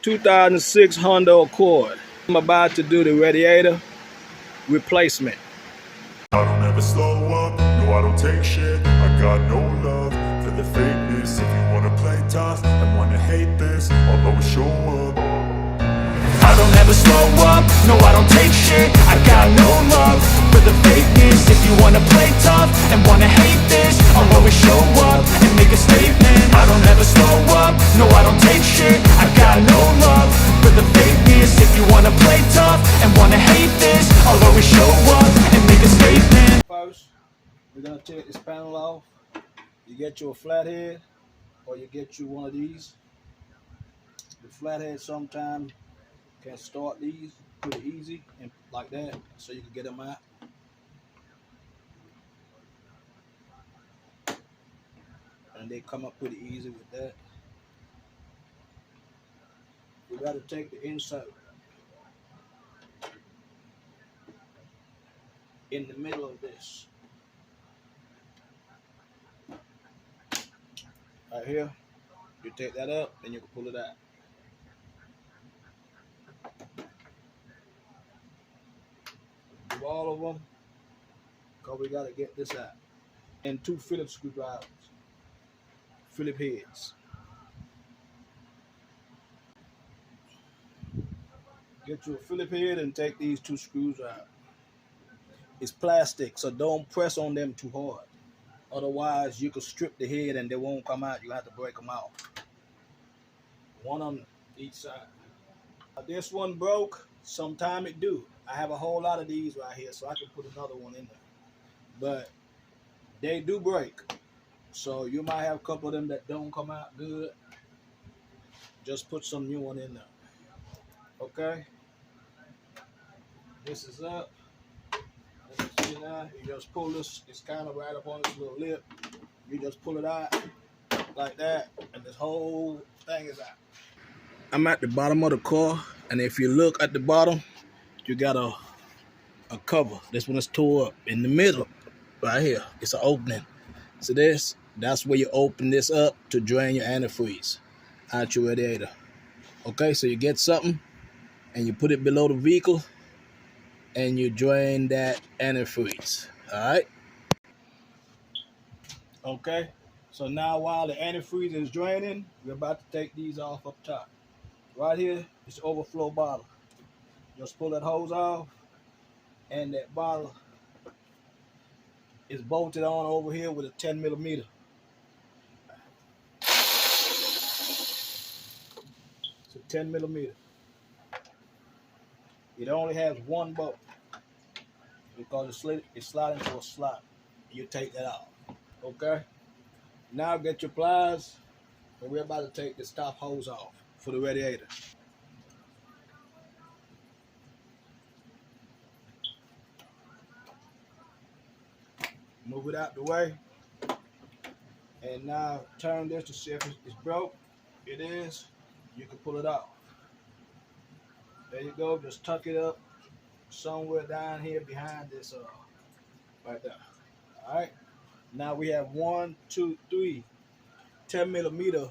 2006 Honda Accord. I'm about to do the radiator replacement. I don't ever slow up, no I don't take shit. I got no love for the fakeness. If you wanna play tough and wanna hate this, I'll always show up. I don't ever slow up, no I don't take shit. I got no love for the fakeness. If you wanna play tough and wanna hate this, I'll always show up and make a statement. I don't ever slow up, no I don't take shit. I got no love for the fakeness. If you wanna play tough and wanna hate this, I'll always show up and make a statement. First, we're gonna take this panel off. You get you a flathead, or you get you one of these. The flathead sometimes can start these pretty easy and like that, so you can get them out. And they come up pretty easy with that. We got to take the insert in the middle of this. Right here, you take that up, then you can pull it out. Do all of them, because we got to get this out. And 2 Phillips screwdrivers, Phillips heads. Get you a Phillips head and take these 2 screws out. It's plastic, so don't press on them too hard. Otherwise, you could strip the head and they won't come out. You have to break them out. One on each side. This one broke. Sometime it do. I have a whole lot of these right here, so I can put another one in there. But they do break. So you might have a couple of them that don't come out good. Just put some new one in there. Okay? This is up. You know, you just pull this, it's kind of right up on this little lip. You just pull it out like that, and this whole thing is out. I'm at the bottom of the car, and if you look at the bottom, you got a cover. This one is tore up in the middle, right here. It's an opening. So that's where you open this up to drain your antifreeze out your radiator. Okay, so you get something, and you put it below the vehicle, and you drain that antifreeze. All right. Okay. So now while the antifreeze is draining, we're about to take these off up top. Right here is the overflow bottle. Just pull that hose off, and that bottle is bolted on over here with a 10 millimeter. It's a 10 millimeter. It only has one bolt because it's sliding to a slot. You take that out. Okay. Now get your pliers, and we're about to take this top hose off for the radiator. Move it out the way. And now turn this to see if it's broke. It is. You can pull it out. There you go. Just tuck it up somewhere down here behind this right there. All right. Now we have 1, 2, 3 10 millimeter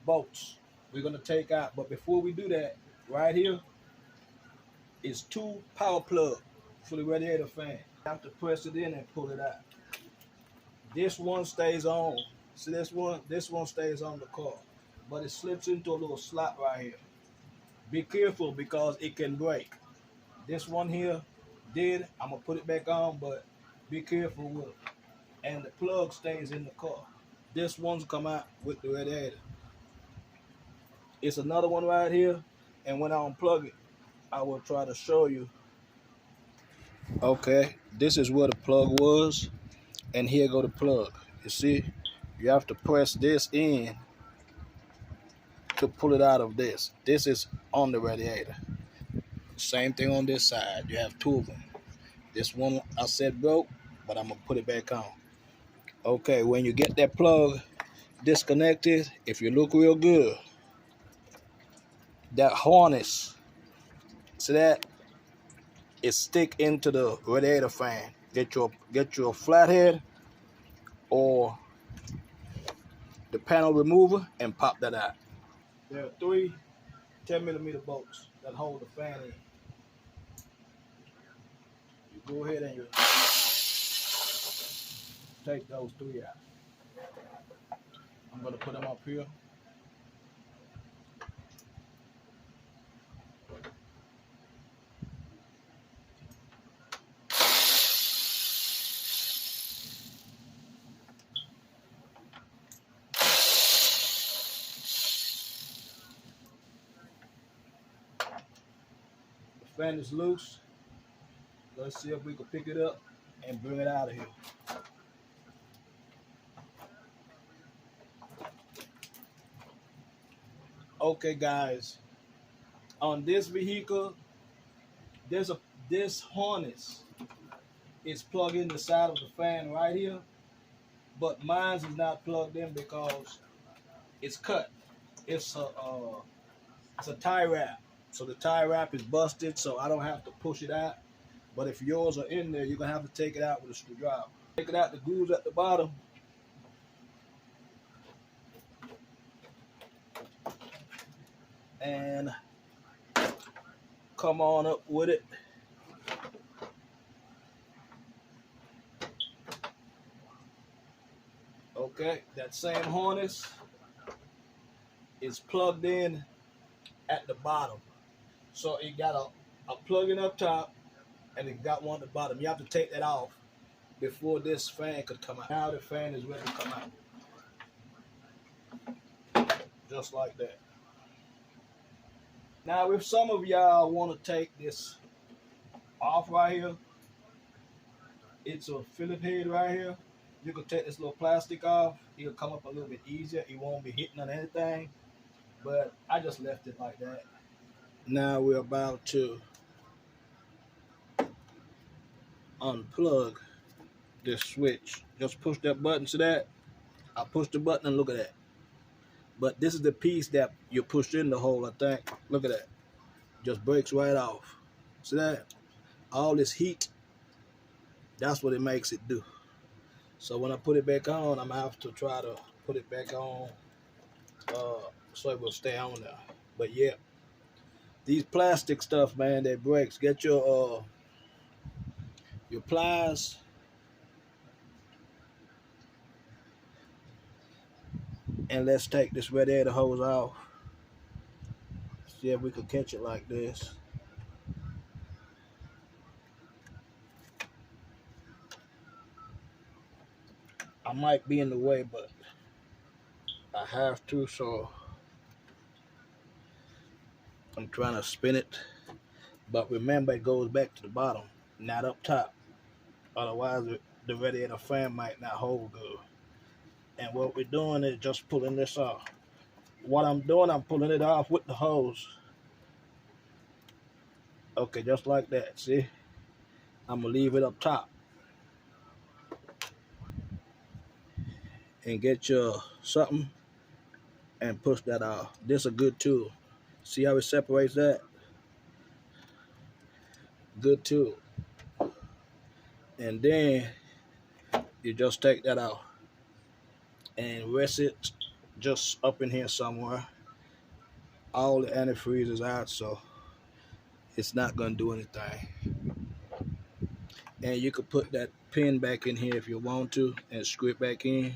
bolts we're going to take out. But before we do that, right here is 2 power plugs for the radiator fan. You have to press it in and pull it out. This one stays on. See this one? This one stays on the car, but it slips into a little slot right here. Be careful because it can break. This one here did. I'm going to put it back on, but be careful with it. And the plug stays in the car. This one's come out with the radiator. It's another one right here, and when I unplug it, I will try to show you. Okay, this is where the plug was, and here go the plug. You see, you have to press this in to pull it out of this. This is on the radiator. Same thing on this side. You have 2 of them. This one I said broke, but I'm gonna put it back on. Okay, when you get that plug disconnected, if you look real good, that harness, see that? It stick into the radiator fan. Get your flathead or the panel remover and pop that out. There are 3 10mm bolts that hold the fan in. You go ahead and you take those 3 out. I'm going to put them up here. The fan is loose. Let's see if we can pick it up and bring it out of here. Okay guys, on this vehicle, this harness is plugged in the side of the fan right here, but mine is not plugged in because it's cut. It's a tie wrap, so the tie wrap is busted, so I don't have to push it out. But if yours are in there, you're gonna have to take it out with a screwdriver. Take it out, the grooves at the bottom. And come on up with it. Okay, that same harness is plugged in at the bottom. So it got a plug-in up top and it got one at the bottom. You have to take that off before this fan could come out. Now the fan is ready to come out. Just like that. Now if some of y'all want to take this off right here, it's a Phillip head right here. You can take this little plastic off. It'll come up a little bit easier. It won't be hitting on anything. But I just left it like that. Now we're about to unplug this switch. Just push that button. See that? I push the button and look at that. But this is the piece that you push in the hole, I think. Look at that. Just breaks right off. See that? All this heat, that's what it makes it do. So when I put it back on, I'm going to have to try to put it back on so it will stay on there. But yeah, these plastic stuff, man, that breaks. Get your pliers. And let's take this radiator hose off. See if we could catch it like this. I might be in the way, but I have to, so I'm trying to spin it. But remember, it goes back to the bottom, not up top. Otherwise, the radiator fan might not hold good. And what we're doing is just pulling this off. What I'm doing, I'm pulling it off with the hose. Okay, just like that, see? I'm gonna leave it up top. And get your something and push that off. This is a good tool. See how it separates that? Good tool. And then you just take that out and rest it just up in here somewhere. All the antifreeze is out, so it's not gonna do anything. And you could put that pin back in here if you want to and screw it back in.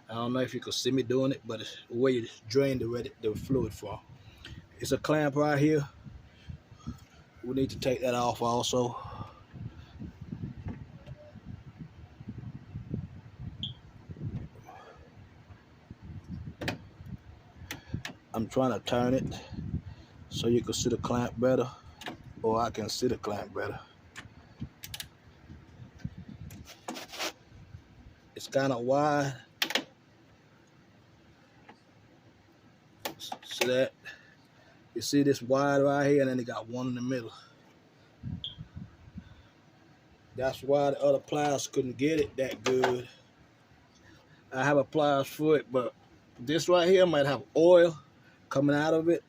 I don't know if you can see me doing it, but it's where you drain the fluid from. It's a clamp right here. We need to take that off also. I'm trying to turn it so you can see the clamp better, or I can see the clamp better. It's kind of wide. See that? You see this wide right here, and then it got one in the middle. That's why the other pliers couldn't get it that good. I have a pliers for it, but this right here might have oil coming out of it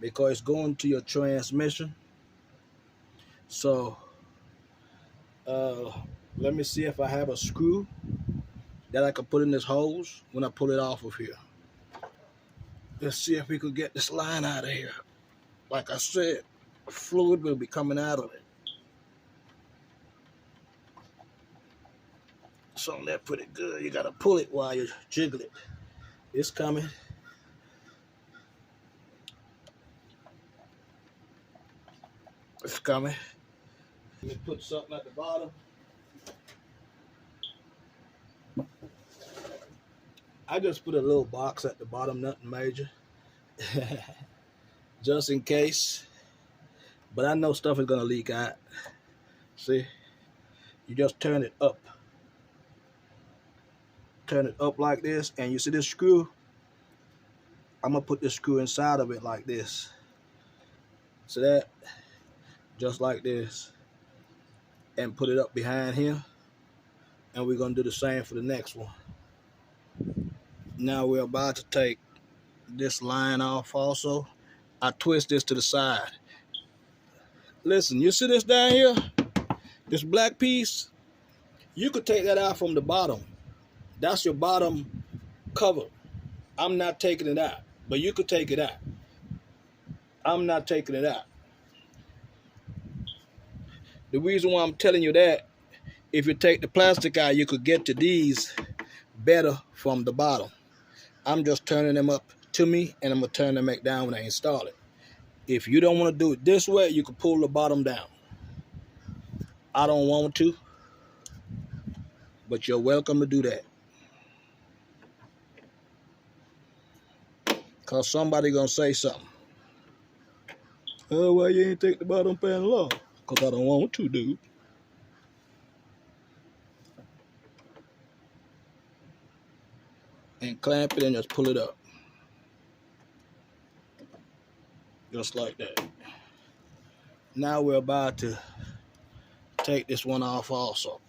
because it's going to your transmission. So let me see if I have a screw that I can put in this hose when I pull it off of here. Let's see if we could get this line out of here. Like I said, fluid will be coming out of it. So that's pretty good. You gotta pull it while you jiggle it. It's coming. It's coming. Let me put something at the bottom. I just put a little box at the bottom, nothing major. Just in case. But I know stuff is gonna leak out. See? You just turn it up. Turn it up like this, and you see this screw? I'm gonna put this screw inside of it like this. See that? Just like this. And put it up behind here. And we're gonna do the same for the next one. Now we're about to take this line off also. I twist this to the side. Listen, you see this down here? This black piece? You could take that out from the bottom. That's your bottom cover. I'm not taking it out, but you could take it out. I'm not taking it out. The reason why I'm telling you that, if you take the plastic out, you could get to these better from the bottom. I'm just turning them up to me, and I'm going to turn them back down when I install it. If you don't want to do it this way, you can pull the bottom down. I don't want to, but you're welcome to do that. Because somebody going to say something. Oh, well, you ain't take the bottom panel off. Because I don't want to, dude. And clamp it and just pull it up. Just like that. Now we're about to take this one off also.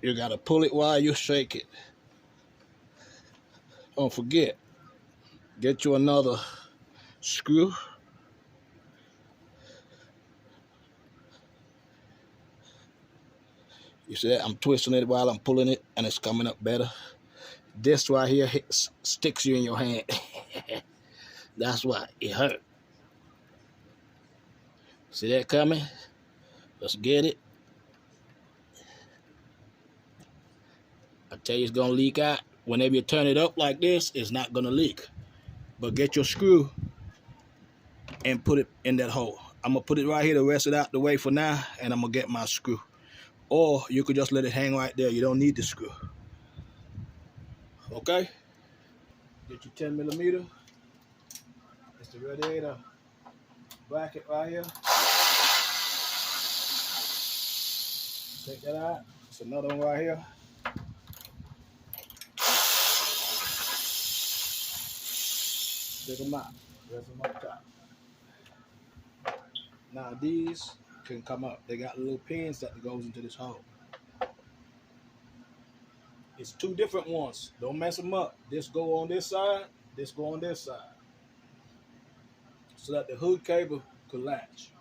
You got to pull it while you shake it. Don't forget. Get you another screw. You see that? I'm twisting it while I'm pulling it, and it's coming up better. This right here sticks you in your hand. That's why it hurt. See that coming? Let's get it. I tell you, it's gonna leak out. Whenever you turn it up like this, it's not gonna leak. But get your screw and put it in that hole. I'm gonna put it right here to rest it out the way for now, and I'm gonna get my screw. Or you could just let it hang right there. You don't need the screw. Okay? Get your 10 millimeter. It's the radiator bracket right here. Take that out. It's another one right here. Take them out. Rest them up top. Now these can come up. They got little pins that goes into this hole. It's two different ones. Don't mess them up. This go on this side. This go on this side. So that the hood cable could latch.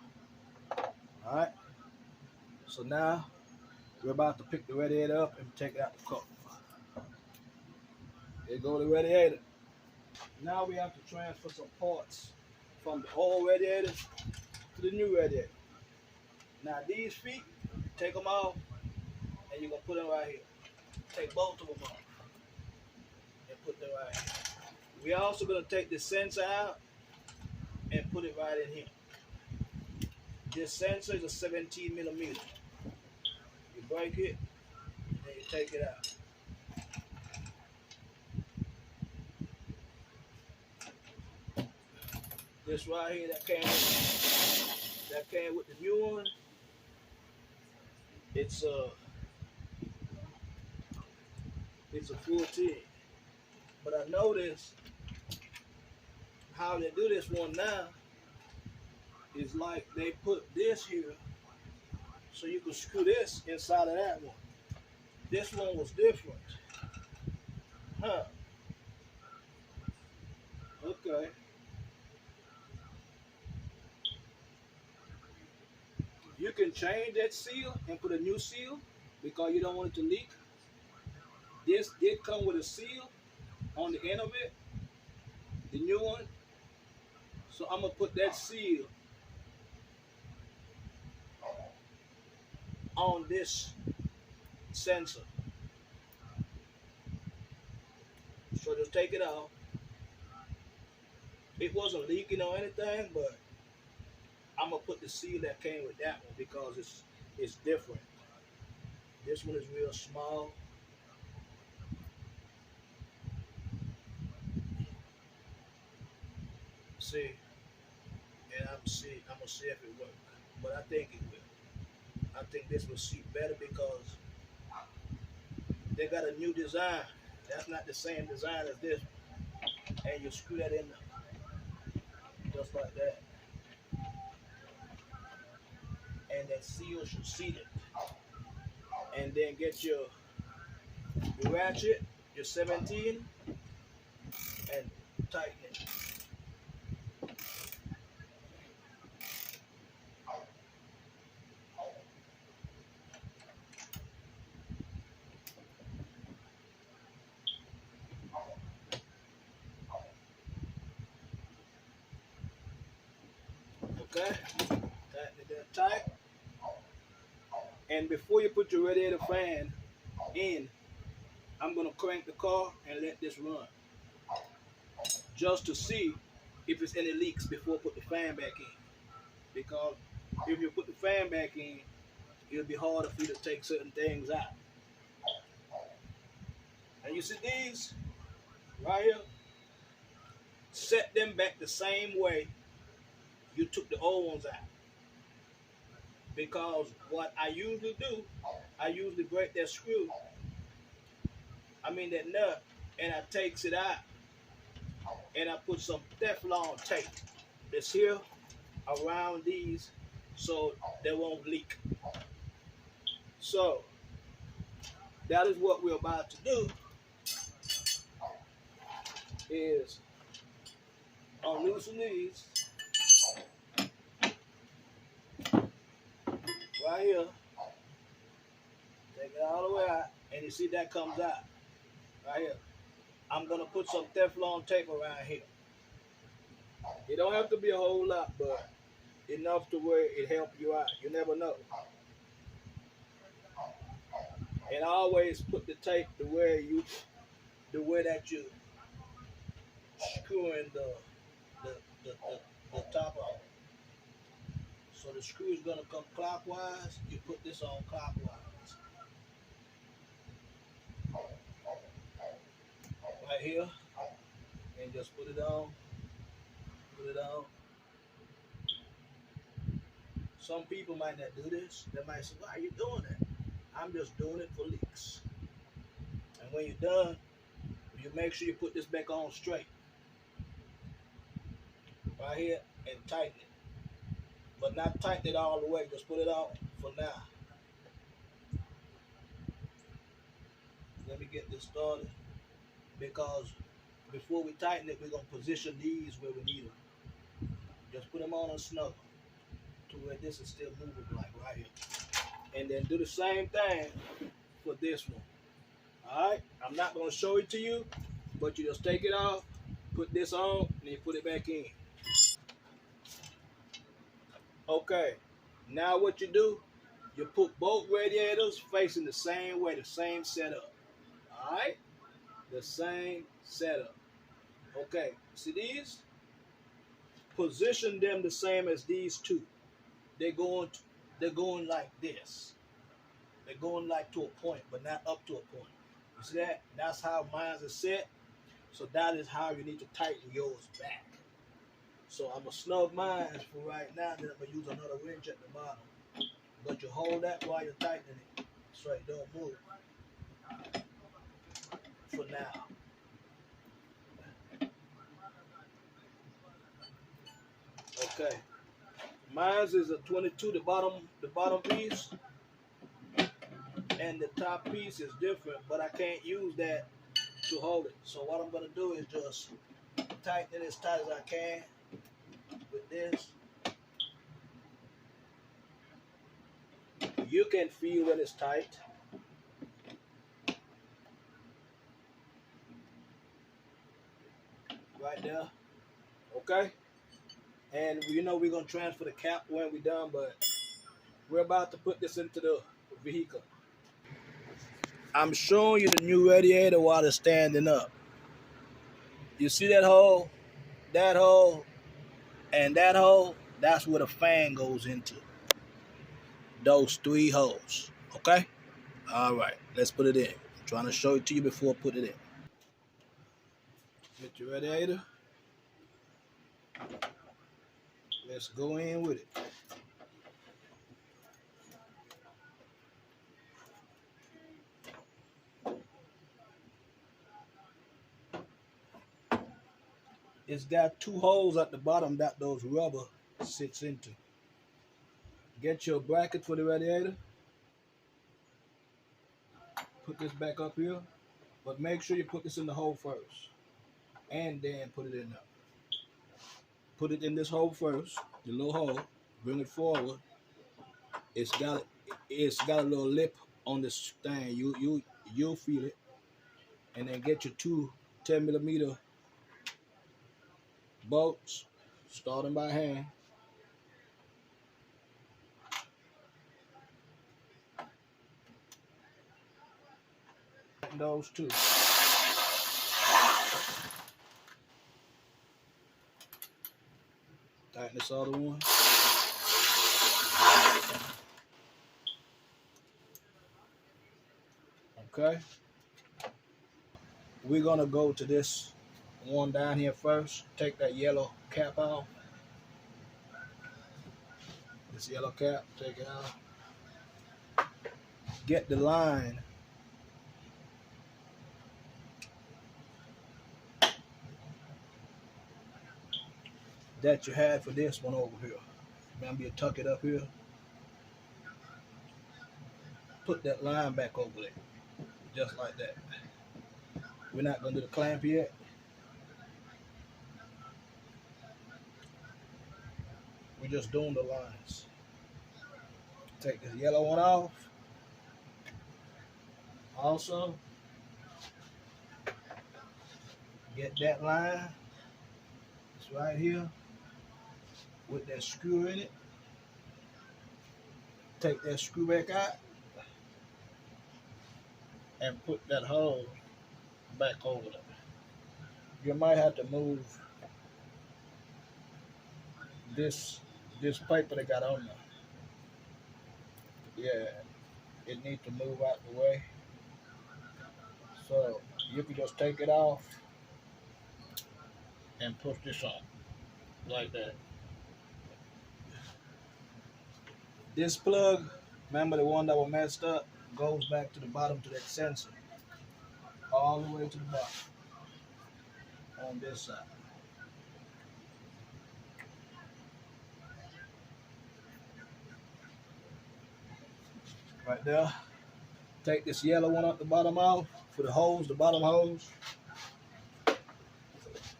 All right. So now we're about to pick the radiator up and take out the cover. There go the radiator. Now we have to transfer some parts from the old radiator to the new radiator. Now these feet, take them off, and you're gonna put them right here. Take both of them off and put them right here. We're also gonna take the sensor out and put it right in here. This sensor is a 17 millimeter. You break it, and you take it out. This right here that came with the new one. It's a 14. But I noticed how they do this one now is like they put this here so you can screw this inside of that one. This one was different. Huh. Okay. You can change that seal and put a new seal because you don't want it to leak. This did come with a seal on the end of it, the new one. So I'm gonna put that seal on this sensor. So just take it off. It wasn't leaking or anything, but I'm gonna put the seal that came with that one because it's different. This one is real small. See, and I'm gonna see if it works. But I think it will. I think this will suit better because they got a new design. That's not the same design as this. And you screw that in there, just like that. And that seal should seat it. And then get your ratchet, your 17, and tighten it. Okay, tighten it there tight. And before you put your radiator fan in, I'm gonna crank the car and let this run, just to see if there's any leaks before I put the fan back in. Because if you put the fan back in, it'll be harder for you to take certain things out. And you see these right here? Set them back the same way you took the old ones out. Because what I usually do, I usually break that screw, that nut, and I takes it out and I put some Teflon tape that's here around these so they won't leak. So that is what we're about to do, is unloosen these right here, take it all the way out, and you see that comes out right here. I'm gonna put some Teflon tape around here. It don't have to be a whole lot, but enough to where it helps you out. You never know. And always put the tape the way that you screwing the top off. So the screw is gonna come clockwise. You put this on clockwise. Right here, and just put it on. Put it on. Some people might not do this. They might say, "Why are you doing that?" I'm just doing it for leaks. And when you're done, you make sure you put this back on straight. Right here, and tighten it. But not tighten it all the way. Just put it on for now. Let me get this started. Because before we tighten it, we're going to position these where we need them. Just put them on and snug to where this is still moving, like right here. And then do the same thing for this one. Alright? I'm not going to show it to you, but you just take it off, put this on, and then put it back in. Okay, now what you do, you put both radiators facing the same way, the same setup. Alright? The same setup. Okay, see these? Position them the same as these two. They're going like this. They're going like to a point, but not up to a point. You see that? That's how mine is set. So that is how you need to tighten yours back. So I'm going to snug mine for right now, then I'm going to use another wrench at the bottom. But you hold that while you're tightening it so it don't move. For now. Okay. Mine is a 22, the bottom piece. And the top piece is different, but I can't use that to hold it. So what I'm going to do is just tighten it as tight as I can with this. You can feel when it's tight. Right there. okay? And you know we're gonna transfer the cap when we're done, but we're about to put this into the vehicle. I'm showing you the new radiator while it's standing up. You see that hole, and that hole? That's where the fan goes into. Those 3 holes, okay? All right, let's put it in. I'm trying to show it to you before I put it in. Get your radiator. Let's go in with it. It's got 2 holes at the bottom that those rubber sits into. Get your bracket for the radiator. Put this back up here, but make sure you put this in the hole first, and then put it in there. Put it in this hole first, the little hole. Bring it forward. It's got a little lip on this thing. You'll feel it, and then get your 2 10mm bolts, starting by hand. Those 2. Tighten this other one. Okay. We're gonna go to this one down here first. Take that yellow cap off. This yellow cap, take it out. Get the line that you had for this one over here. Remember, you tuck it up here. Put that line back over there, just like that. We're not gonna do the clamp yet. We're just doing the lines. Take this yellow one off. Also, get that line. It's right here with that screw in it. Take that screw back out and put that hole back over there. You might have to move this paper they got on there. Yeah, it needs to move out the way. So you can just take it off and push this on like that. This plug, remember the one that was messed up, goes back to the bottom to that sensor, all the way to the bottom on this side. Right there. Take this yellow one at the bottom off for the hose, the bottom hose,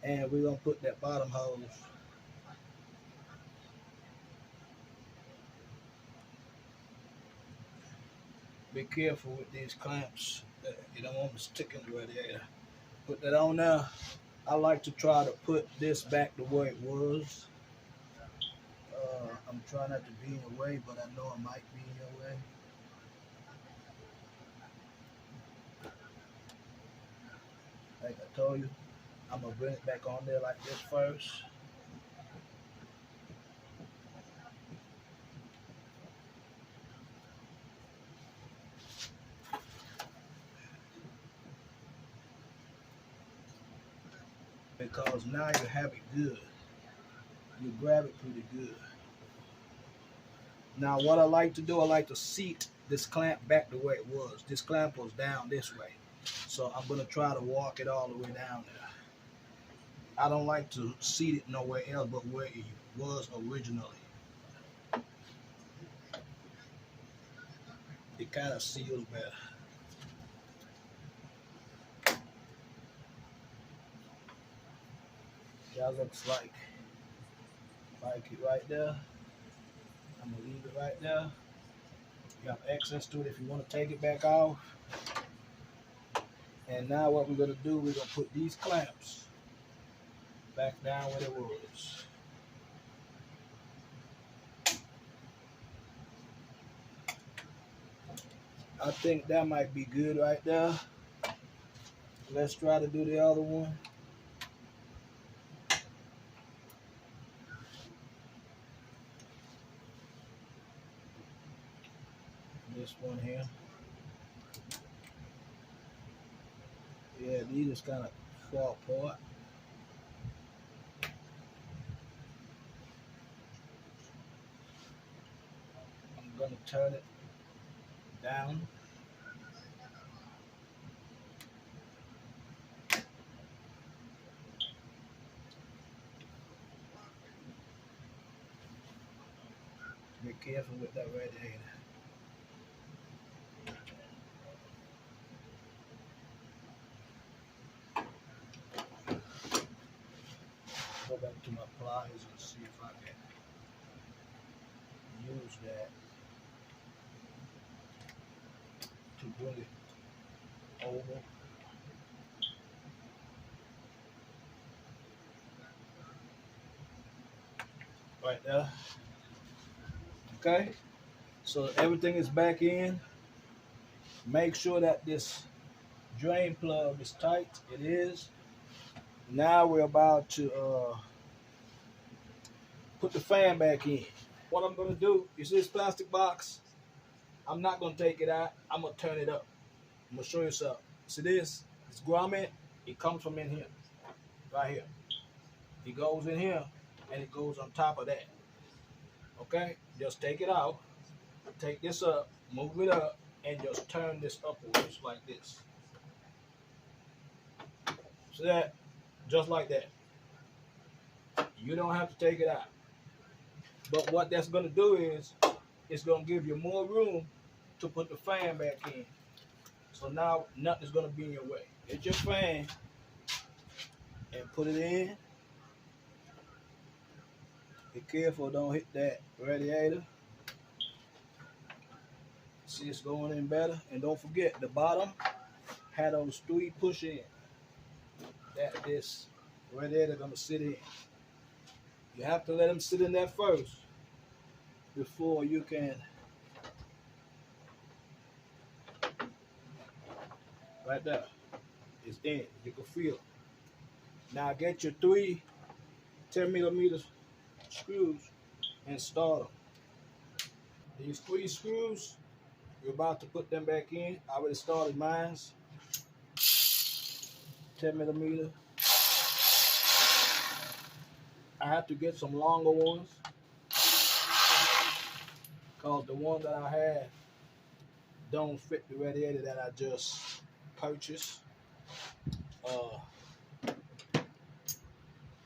and we're gonna put that bottom hose be careful with these clamps. You don't want to stick in the radiator. Put that on there. I like to try to put this back the way it was. I'm trying not to be in your way, but I know I might be in your way. Like I told you, I'm gonna bring it back on there like this first. Because now you have it good. You grab it pretty good. Now what I like to do, I like to seat this clamp back the way it was. This clamp was down this way. So I'm gonna try to walk it all the way down there. I don't like to seat it nowhere else but where it was originally. It kind of seals better. That looks like it right there. I'm gonna leave it right there. You have access to it if you want to take it back off. And now what we're gonna do, we're gonna put these clamps back down where it was. I think that might be good right there. Let's try to do the other one. This one here. Yeah, these just kind of fall apart. I'm gonna turn it down. Be careful with that radiator. Go back to my pliers and see if I can use that to bring it over. Right there. Okay, so everything is back in. Make sure that this drain plug is tight. It is. Now we're about to put the fan back in. What I'm gonna do is this plastic box, I'm not gonna take it out. I'm gonna turn it up. I'm gonna show you something. See this grommet, it comes from in here, right here. It goes in here and it goes on top of that. Okay, just take it out, take this up, move it up, and just turn this upwards like this. See that? Just like that. You don't have to take it out. But what that's going to do is, it's going to give you more room to put the fan back in. So now nothing's going to be in your way. Get your fan and put it in. Be careful, don't hit that radiator. See, it's going in better. And don't forget, the bottom had those 3 push-in that this radiator going to sit in. You have to let them sit in there first before you can. Right there, it's in. You can feel it. Now get your 3 10mm screws and start them. These 3 screws, you're about to put them back in. I already started mine. 10mm. I have to get some longer ones because the one that I had don't fit the radiator that I just purchased.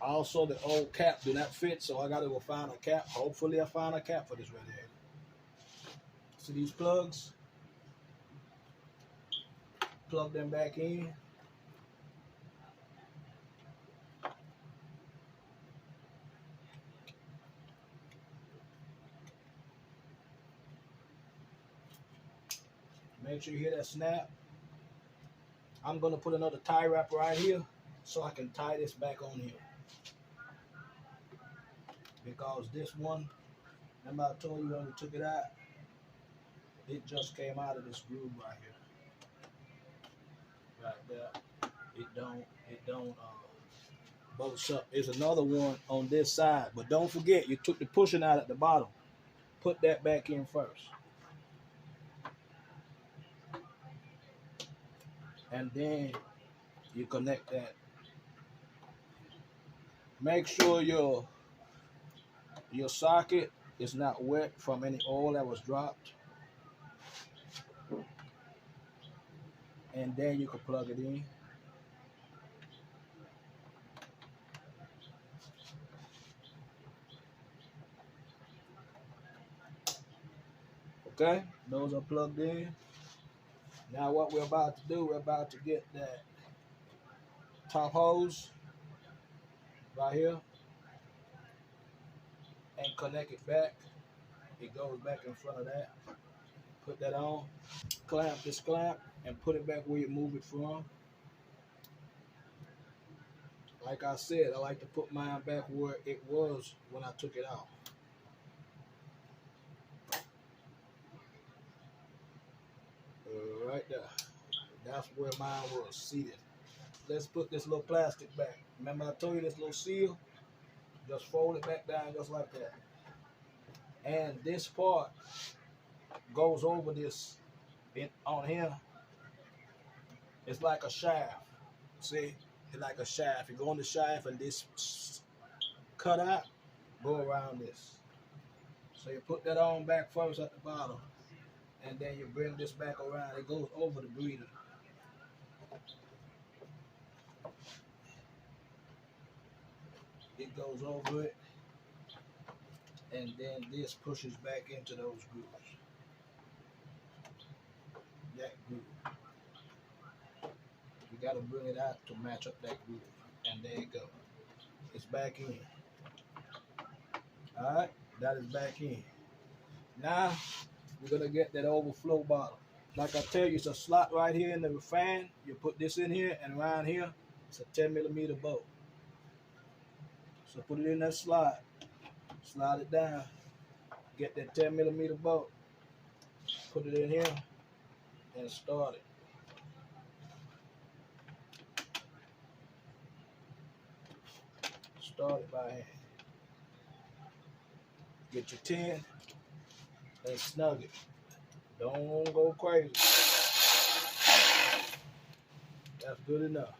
Also, the old cap do not fit, so I gotta go find a cap. Hopefully I find a cap for this radiator. See these plugs? Plug them back in. Make sure you hear that snap. I'm gonna put another tie wrap right here so I can tie this back on here. Because this one, remember I told you when we took it out, it just came out of this groove right here. Right there. It don't bolts up. There's another one on this side, but don't forget you took the pushing out at the bottom. Put that back in first. And then you connect that. Make sure your socket is not wet from any oil that was dropped. And then you can plug it in. Okay, those are plugged in. Now what we're about to do, we're about to get that top hose right here and connect it back. It goes back in front of that. Put that on. Clamp this clamp and put it back where you move it from. Like I said, I like to put mine back where it was when I took it out. Right there. That's where mine was seated. Let's put this little plastic back. Remember I told you this little seal? Just fold it back down just like that. And this part goes over this on here. It's like a shaft. See? It's like a shaft. You go on the shaft and this cut out, go around this. So you put that on back first at the bottom. And then you bring this back around. It goes over the breather. It goes over it. And then this pushes back into those grooves. That groove. You got to bring it out to match up that groove. And there you go. It's back in. Alright, that is back in. Now, we're going to get that overflow bottle. Like I tell you, it's a slot right here in the fan. You put this in here, and around here, it's a 10mm bolt. So put it in that slot. Slide it down. Get that 10mm bolt. Put it in here, and start it. Start it by hand. Get your 10 and snug it. Don't go crazy. That's good enough.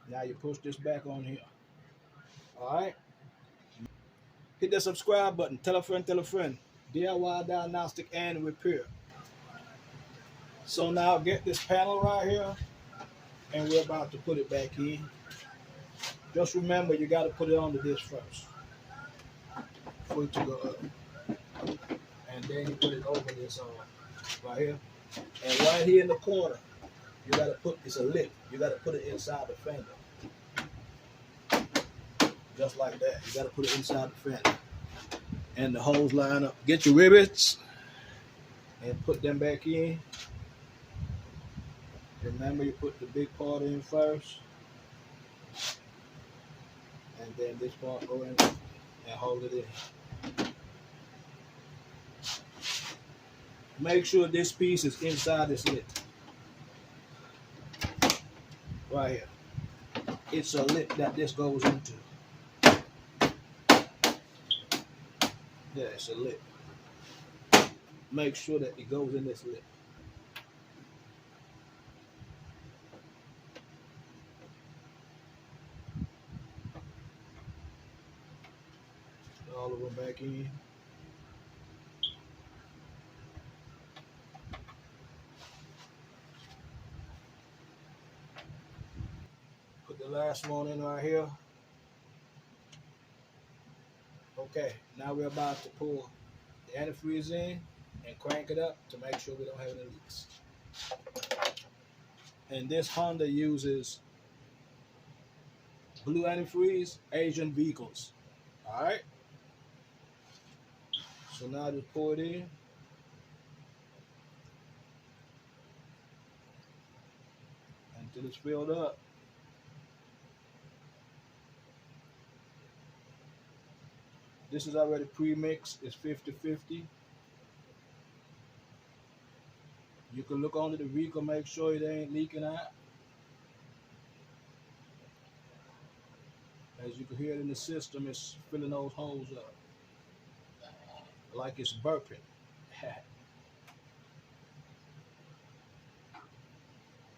Now you push this back on here. Alright? Hit that subscribe button. Tell a friend, tell a friend. DIY Diagnostics N Repair. So now get this panel right here, and we're about to put it back in. Just remember, you got to put it onto this first for it to go up. And then you put it over this right here. And right here in the corner, you got to put, it's a lip. You got to put it inside the fender. Just like that. You got to put it inside the fender. And the holes line up. Get your rivets and put them back in. Remember, you put the big part in first. And then this part go in and hold it in. Make sure this piece is inside this lip. Right here. It's a lip that this goes into. Yeah, it's a lip. Make sure that it goes in this lip. All of them back in. Put the last one in right here. Okay, now we're about to pull the antifreeze in and crank it up to make sure we don't have any leaks. And this Honda uses blue antifreeze, Asian vehicles. Alright? So now just pour it in. Until it's filled up. This is already pre-mixed. It's 50-50. You can look under the vehicle, make sure it ain't leaking out. As you can hear it in the system, it's filling those holes up. Like it's burping.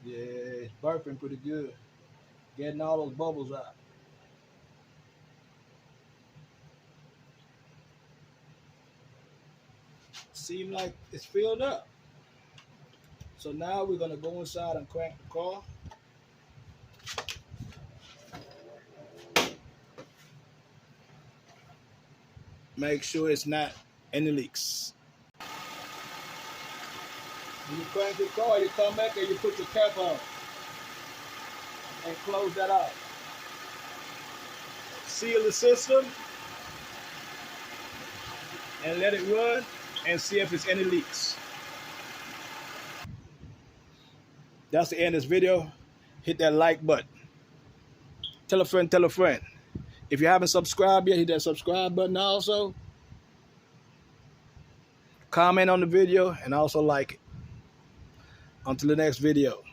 Yeah, it's burping pretty good. Getting all those bubbles out. Seems like it's filled up. So now we're going to go inside and crank the car. Make sure it's not any leaks. When you crank your car, you come back and you put your cap on and close that out. Seal the system and let it run and see if there's any leaks. That's the end of this video. Hit that like button. Tell a friend, tell a friend. If you haven't subscribed yet, hit that subscribe button also. Comment on the video and also like it. Until the next video.